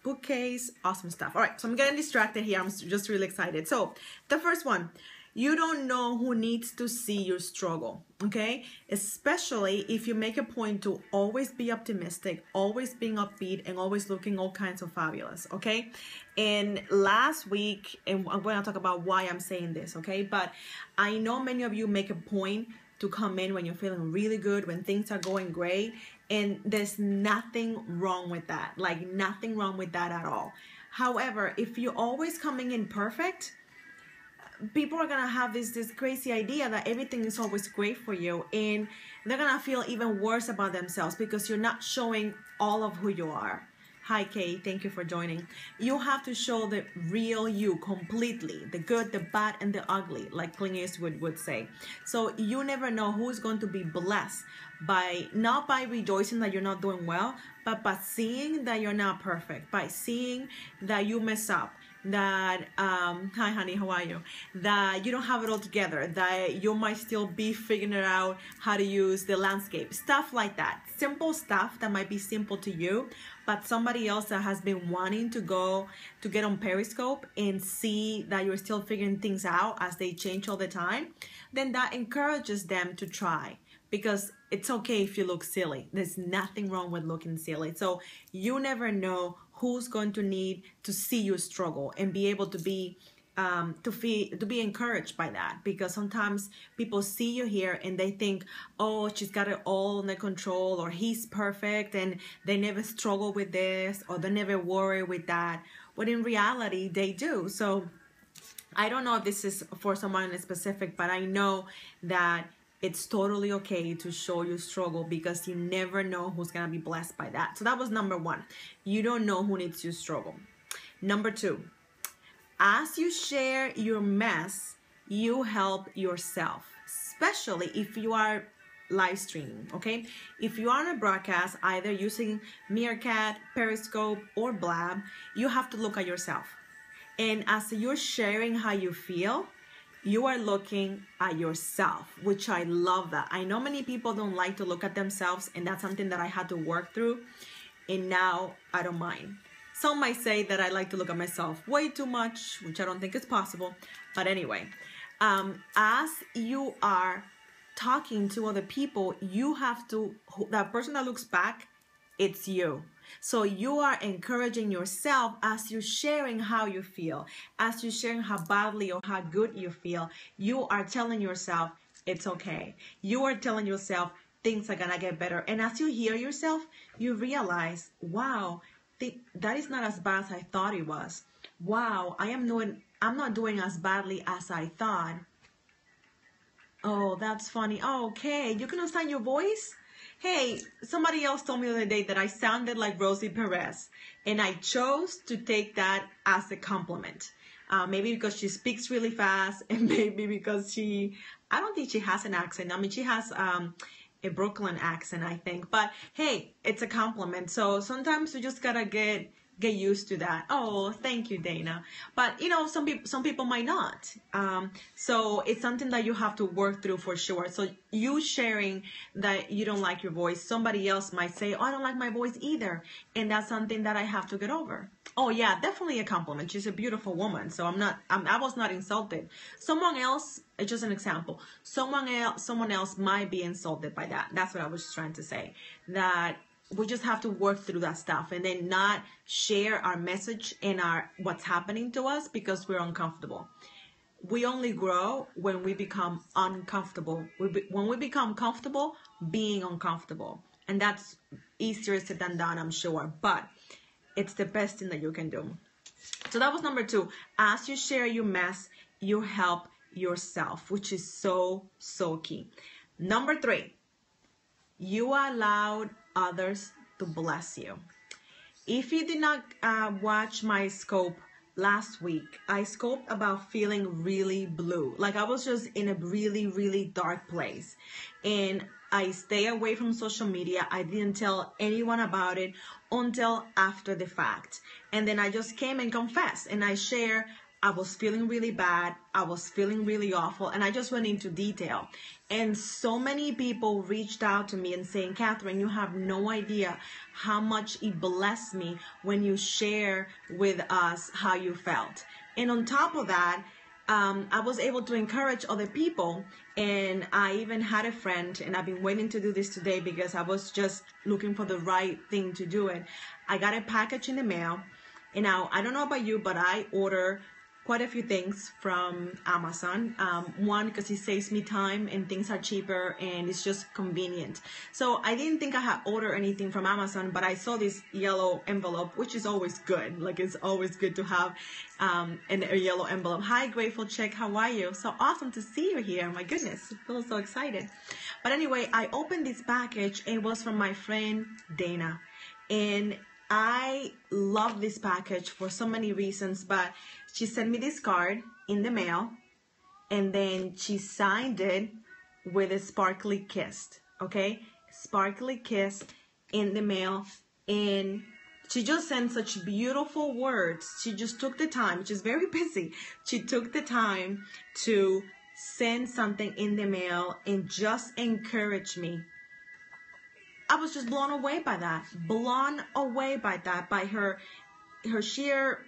bookcase, awesome stuff. All right, so I'm getting distracted here. I'm just really excited. So the first one, you don't know who needs to see your struggle, okay? Especially if you make a point to always be optimistic, always being upbeat, and always looking all kinds of fabulous, okay? And last week, and I'm going to talk about why I'm saying this, okay? But I know many of you make a point to come in when you're feeling really good, when things are going great, and there's nothing wrong with that, like nothing wrong with that at all. However, if you're always coming in perfect, people are gonna have this crazy idea that everything is always great for you, and they're gonna feel even worse about themselves because you're not showing all of who you are. Hi Kay, thank you for joining. You have to show the real you completely, the good, the bad, and the ugly, like Clint Eastwood would say. So you never know who's going to be blessed by, not by rejoicing that you're not doing well, but by seeing that you're not perfect, by seeing that you mess up, that hi honey, how are you, that you don't have it all together, that you might still be figuring it out how to use the landscape, stuff like that. Simple stuff that might be simple to you, but somebody else that has been wanting to get on Periscope and see that you're still figuring things out as they change all the time, then that encourages them to try, because it's okay if you look silly. There's nothing wrong with looking silly. So you never know who's going to need to see you struggle and be able to be encouraged by that, because sometimes people see you here and they think, oh, she's got it all under control, or he's perfect and they never struggle with this, or they never worry with that. But in reality, they do. So I don't know if this is for someone in specific, but I know that it's totally okay to show your struggle, because you never know who's gonna be blessed by that. So that was number one. You don't know who needs your struggle. Number two, as you share your mess, you help yourself, especially if you are live streaming, okay? If you are on a broadcast, either using Meerkat, Periscope, or Blab, you have to look at yourself. And as you're sharing how you feel, you are looking at yourself, which I love that. I know many people don't like to look at themselves, and that's something that I had to work through, and now I don't mind. Some might say that I like to look at myself way too much, which I don't think is possible. But anyway, as you are talking to other people, you have to, that person that looks back, it's you. So you are encouraging yourself as you're sharing how you feel, as you're sharing how badly or how good you feel. You are telling yourself it's okay. You are telling yourself things are gonna get better. And as you hear yourself, you realize, wow, that is not as bad as I thought it was. Wow, I'm not doing as badly as I thought. Oh, that's funny. Oh, okay, you can understand your voice? Hey, somebody else told me the other day that I sounded like Rosie Perez, and I chose to take that as a compliment. Maybe because she speaks really fast, and maybe because I don't think she has an accent. I mean, she has a Brooklyn accent, I think. But hey, it's a compliment. So sometimes you just gotta get used to that. Oh, thank you, Dana. But you know, some people might not. So it's something that you have to work through for sure. So you sharing that you don't like your voice, somebody else might say, oh, I don't like my voice either, and that's something that I have to get over. Oh yeah, definitely a compliment. She's a beautiful woman. So I was not insulted. Someone else, it's just an example. Someone else might be insulted by that. That's what I was trying to say. That we just have to work through that stuff and then not share our message and what's happening to us because we're uncomfortable. We only grow when we become uncomfortable. When we become comfortable being uncomfortable. And that's easier said than done, I'm sure. But it's the best thing that you can do. So that was number two. As you share your mess, you help yourself, which is so, so key. Number three, you allowed others to bless you. If you did not watch my scope last week, I scoped about feeling really blue. Like I was just in a really, really dark place. And I stay away from social media. I didn't tell anyone about it until after the fact. And then I just came and confessed and I share I was feeling really bad. I was feeling really awful. And I just went into detail. And so many people reached out to me and saying, Catherine, you have no idea how much it blessed me when you share with us how you felt. And on top of that, I was able to encourage other people. And I even had a friend, and I've been waiting to do this today because I was just looking for the right thing to do it. I got a package in the mail. And now, I don't know about you, but I order quite a few things from Amazon. One, because it saves me time and things are cheaper and it's just convenient. So I didn't think I had ordered anything from Amazon, but I saw this yellow envelope, which is always good. Like, it's always good to have a yellow envelope. Hi, Grateful Chick, how are you? So awesome to see you here. My goodness, I feel so excited. But anyway, I opened this package and it was from my friend Dana. And I love this package for so many reasons, but she sent me this card in the mail, and then she signed it with a sparkly kiss, okay? Sparkly kiss in the mail, and she just sent such beautiful words. She just took the time, she's very busy. She took the time to send something in the mail and just encourage me. I was just blown away by that, by her sheer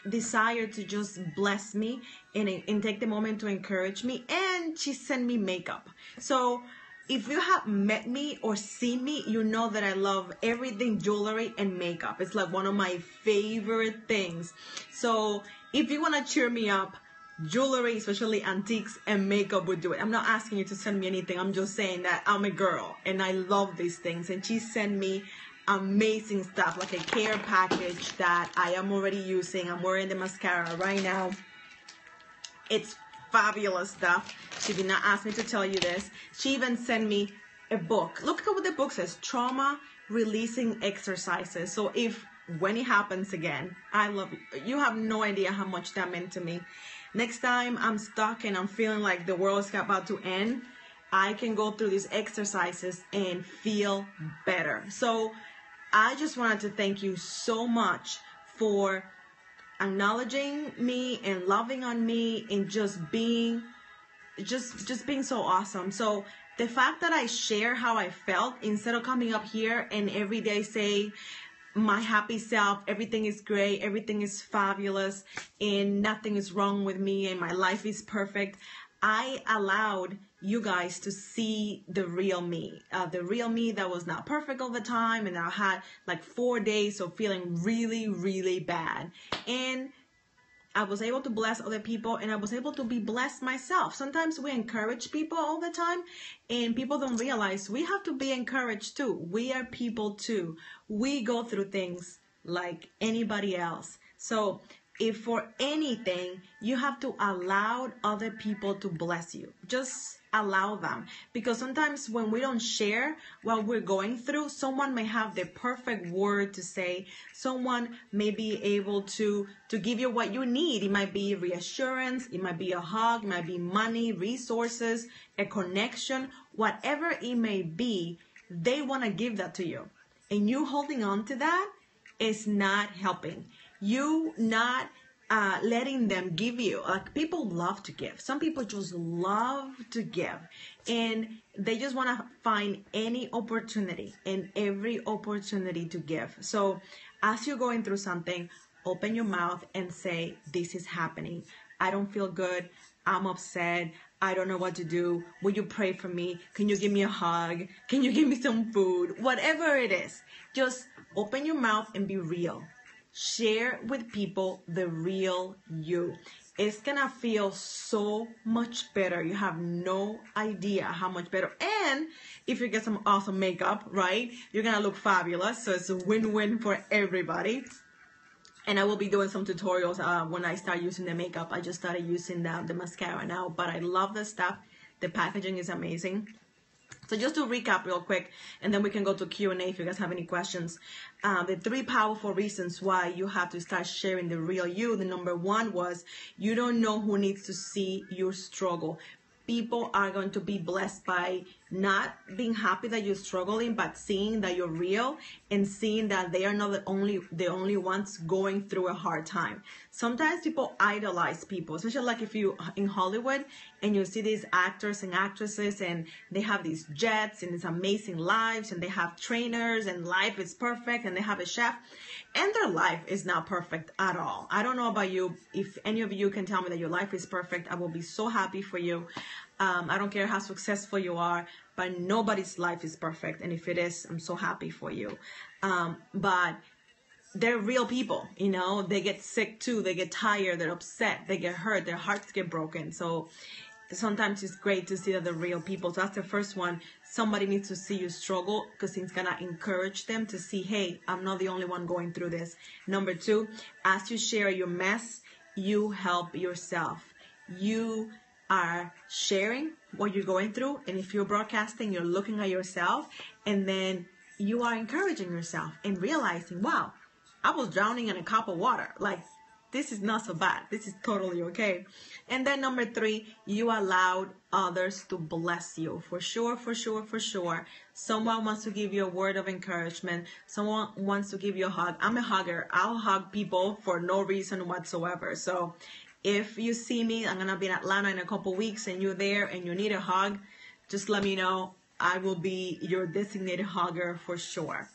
desire to just bless me and take the moment to encourage me. And she sent me makeup. So if you have met me or seen me, you know that I love everything jewelry and makeup. It's like one of my favorite things. So if you want to cheer me up, jewelry, especially antiques and makeup, would do it. I'm not asking you to send me anything. I'm just saying that I'm a girl and I love these things. And she sent me amazing stuff, like a care package that I am already using. I'm wearing the mascara right now. It's fabulous stuff. She did not ask me to tell you this. She even sent me a book. Look at what the book says: trauma releasing exercises. So when it happens again, I love it. You have no idea how much that meant to me. Next time I'm stuck and I'm feeling like the world is about to end, I can go through these exercises and feel better. So I just wanted to thank you so much for acknowledging me and loving on me and just being so awesome. So the fact that I share how I felt, instead of coming up here and every day say my happy self, everything is great, everything is fabulous, and nothing is wrong with me and my life is perfect, I allowed you guys to see the real me that was not perfect all the time, and I had like 4 days of feeling really, really bad. And I was able to bless other people, and I was able to be blessed myself. Sometimes we encourage people all the time, and people don't realize we have to be encouraged too. We are people too. We go through things like anybody else. So if for anything, you have to allow other people to bless you. Just allow them. Because sometimes when we don't share what we're going through, someone may have the perfect word to say. Someone may be able to give you what you need. It might be reassurance. It might be a hug. It might be money, resources, a connection. Whatever it may be, they want to give that to you. And you holding on to that is not helping. You not letting them give you. Like, people love to give. Some people just love to give, and they just want to find any opportunity and every opportunity to give. So as you're going through something, open your mouth and say, this is happening. I don't feel good. I'm upset. I don't know what to do. Will you pray for me? Can you give me a hug? Can you give me some food? Whatever it is, just open your mouth and be real. Share with people the real you. It's gonna feel so much better. You have no idea how much better. And if you get some awesome makeup, right, you're gonna look fabulous. So it's a win-win for everybody. And I will be doing some tutorials when I start using the makeup. I just started using the mascara now, but I love the stuff. The packaging is amazing. So just to recap real quick, and then we can go to Q&A if you guys have any questions. The 3 powerful reasons why you have to start sharing the real you. The number 1 was, you don't know who needs to see your struggle. People are going to be blessed by not being happy that you're struggling, but seeing that you're real and seeing that they are not the only ones going through a hard time. Sometimes people idolize people, especially like if you in Hollywood and you see these actors and actresses and they have these jets and these amazing lives and they have trainers and life is perfect and they have a chef, and their life is not perfect at all. I don't know about you. If any of you can tell me that your life is perfect, I will be so happy for you. I don't care how successful you are, but nobody's life is perfect. And if it is, I'm so happy for you. But they're real people, you know, they get sick too. They get tired, they're upset, they get hurt, their hearts get broken. So sometimes it's great to see that they're real people. So that's the first one. Somebody needs to see you struggle because it's going to encourage them to see, hey, I'm not the only one going through this. Number two, as you share your mess, you help yourself. You are sharing what you're going through, and if you're broadcasting, you're looking at yourself, and then you are encouraging yourself and realizing, wow, I was drowning in a cup of water. Like, this is not so bad. This is totally okay. And then number three, you allowed others to bless you. For sure, for sure, for sure. Someone wants to give you a word of encouragement. Someone wants to give you a hug. I'm a hugger. I'll hug people for no reason whatsoever. So if you see me, I'm going to be in Atlanta in a couple weeks and you're there and you need a hug, just let me know. I will be your designated hugger for sure.